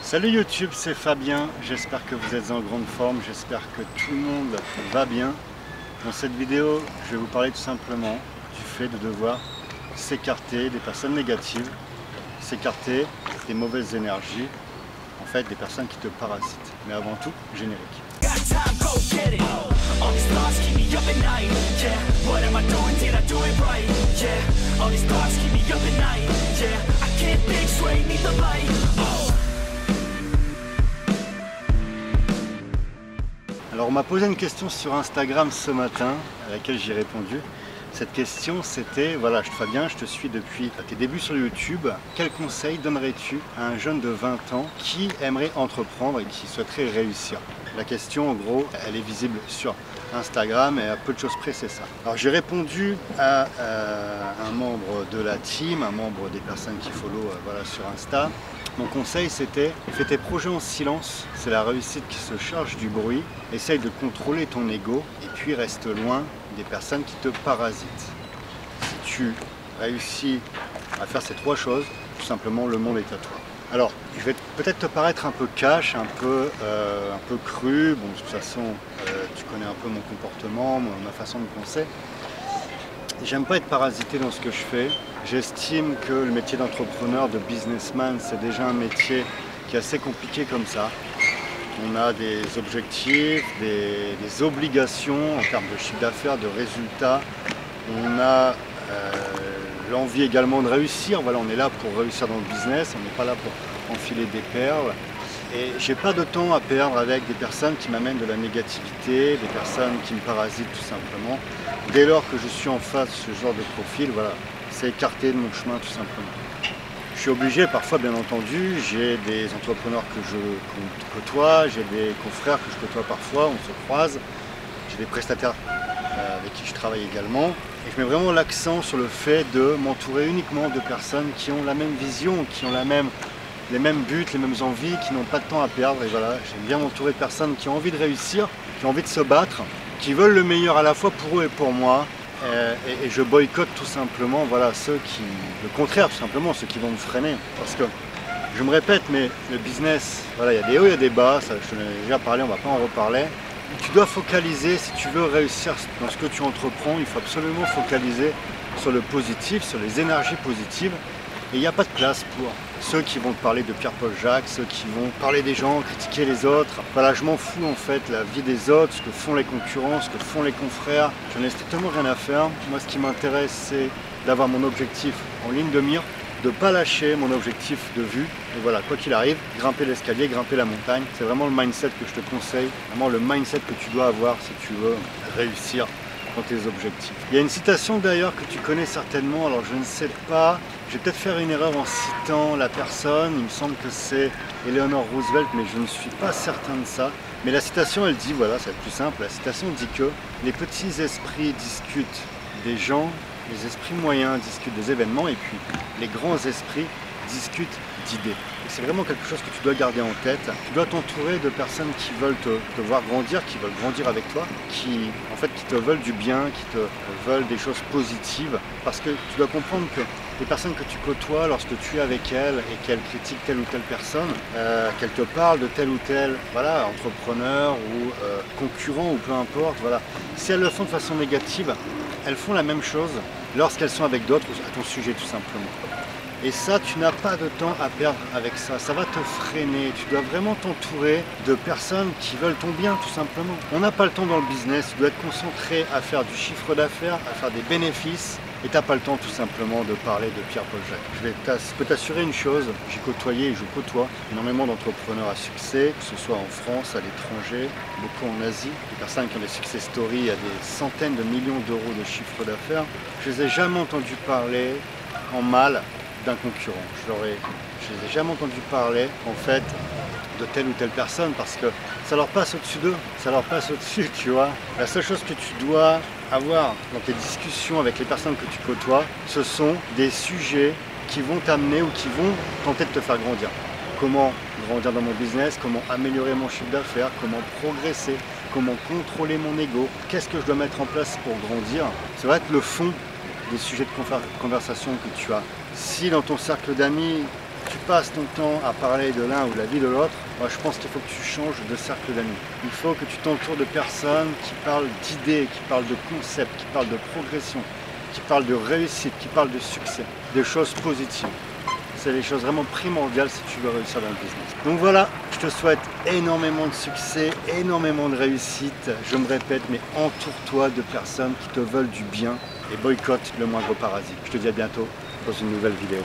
Salut YouTube, c'est Fabien, j'espère que vous êtes en grande forme, j'espère que tout le monde va bien. Dans cette vidéo, je vais vous parler tout simplement du fait de devoir s'écarter des personnes négatives, s'écarter des mauvaises énergies, en fait des personnes qui te parasitent. Mais avant tout, générique. Alors on m'a posé une question sur Instagram ce matin, à laquelle j'ai répondu. Cette question c'était, voilà, Fabien, je te suis depuis tes débuts sur YouTube. Quel conseil donnerais-tu à un jeune de 20 ans qui aimerait entreprendre et qui souhaiterait réussir? La question en gros, elle est visible sur Instagram et à peu de choses près c'est ça. Alors j'ai répondu à un membre de la team, un membre des personnes qui follow voilà, sur Insta. Mon conseil c'était, fais tes projets en silence, c'est la réussite qui se charge du bruit. Essaye de contrôler ton ego et puis reste loin des personnes qui te parasitent. Si tu réussis à faire ces trois choses, tout simplement le monde est à toi. Alors, je vais peut-être te paraître un peu cash, un peu cru. Bon, de toute façon, tu connais un peu mon comportement, ma façon de penser. J'aime pas être parasité dans ce que je fais. J'estime que le métier d'entrepreneur, de businessman, c'est déjà un métier qui est assez compliqué comme ça. On a des objectifs, des obligations en termes de chiffre d'affaires, de résultats. On a l'envie également de réussir. Voilà, on est là pour réussir dans le business, on n'est pas là pour enfiler des perles. Et j'ai pas de temps à perdre avec des personnes qui m'amènent de la négativité, des personnes qui me parasitent tout simplement. Dès lors que je suis en face de ce genre de profil, voilà, c'est écarté de mon chemin tout simplement. Je suis obligé, parfois bien entendu, j'ai des entrepreneurs que je côtoie, j'ai des confrères que je côtoie parfois, on se croise, j'ai des prestataires avec qui je travaille également. Et je mets vraiment l'accent sur le fait de m'entourer uniquement de personnes qui ont la même vision, qui ont les mêmes buts, les mêmes envies, qui n'ont pas de temps à perdre. Et voilà, j'aime bien m'entourer de personnes qui ont envie de réussir, qui ont envie de se battre, qui veulent le meilleur à la fois pour eux et pour moi. Et je boycotte tout simplement voilà, le contraire tout simplement, ceux qui vont me freiner. Parce que, je me répète, mais le business, voilà, il y a des hauts, il y a des bas, ça, je te l'ai déjà parlé, on ne va pas en reparler. Tu dois focaliser, si tu veux réussir dans ce que tu entreprends, il faut absolument focaliser sur le positif, sur les énergies positives. Et il n'y a pas de place pour ceux qui vont te parler de Pierre-Paul Jacques, ceux qui vont parler des gens, critiquer les autres. Voilà, je m'en fous en fait, la vie des autres, ce que font les concurrents, ce que font les confrères. J'en ai strictement rien à faire. Moi, ce qui m'intéresse, c'est d'avoir mon objectif en ligne de mire, de ne pas lâcher mon objectif de vue. Et voilà, quoi qu'il arrive, grimper l'escalier, grimper la montagne, c'est vraiment le mindset que je te conseille, vraiment le mindset que tu dois avoir si tu veux réussir dans tes objectifs. Il y a une citation d'ailleurs que tu connais certainement, alors je ne sais pas, je vais peut-être faire une erreur en citant la personne, il me semble que c'est Eleanor Roosevelt, mais je ne suis pas certain de ça. Mais la citation elle dit, voilà, c'est plus simple, la citation dit que les petits esprits discutent des gens, les esprits moyens discutent des événements, et puis les grands esprits discutent d'idées. Et c'est vraiment quelque chose que tu dois garder en tête. Tu dois t'entourer de personnes qui veulent te voir grandir, qui veulent grandir avec toi, qui te veulent du bien, qui te veulent des choses positives. Parce que tu dois comprendre que les personnes que tu côtoies, lorsque tu es avec elles et qu'elles critiquent telle ou telle personne, qu'elles te parlent de tel ou tel voilà, entrepreneur ou concurrent ou peu importe, voilà. Si elles le font de façon négative, elles font la même chose lorsqu'elles sont avec d'autres à ton sujet tout simplement. Et ça, tu n'as pas de temps à perdre avec ça, ça va te freiner. Tu dois vraiment t'entourer de personnes qui veulent ton bien tout simplement. On n'a pas le temps dans le business, tu dois être concentré à faire du chiffre d'affaires, à faire des bénéfices. Et tu n'as pas le temps tout simplement de parler de Pierre-Paul Jacques. Je peux t'assurer une chose, j'ai côtoyé et je côtoie énormément d'entrepreneurs à succès, que ce soit en France, à l'étranger, beaucoup en Asie, des personnes qui ont des success stories à des centaines de millions d'euros de chiffre d'affaires. Je les ai jamais entendus parler en mal d'un concurrent. Je les ai jamais entendus parler en fait de telle ou telle personne parce que ça leur passe au-dessus d'eux, ça leur passe au-dessus, tu vois. La seule chose que tu dois avoir dans tes discussions avec les personnes que tu côtoies, ce sont des sujets qui vont t'amener ou qui vont tenter de te faire grandir. Comment grandir dans mon business, comment améliorer mon chiffre d'affaires, comment progresser, comment contrôler mon ego, qu'est-ce que je dois mettre en place pour grandir. Ça va être le fond des sujets de conversation que tu as. Si dans ton cercle d'amis, tu passes ton temps à parler de l'un ou de la vie de l'autre, moi je pense qu'il faut que tu changes de cercle d'amis. Il faut que tu t'entoures de personnes qui parlent d'idées, qui parlent de concepts, qui parlent de progression, qui parlent de réussite, qui parlent de succès, de choses positives. C'est les choses vraiment primordiales si tu veux réussir dans le business. Donc voilà, je te souhaite énormément de succès, énormément de réussite. Je me répète, mais entoure-toi de personnes qui te veulent du bien et boycotte le moindre parasite. Je te dis à bientôt dans une nouvelle vidéo.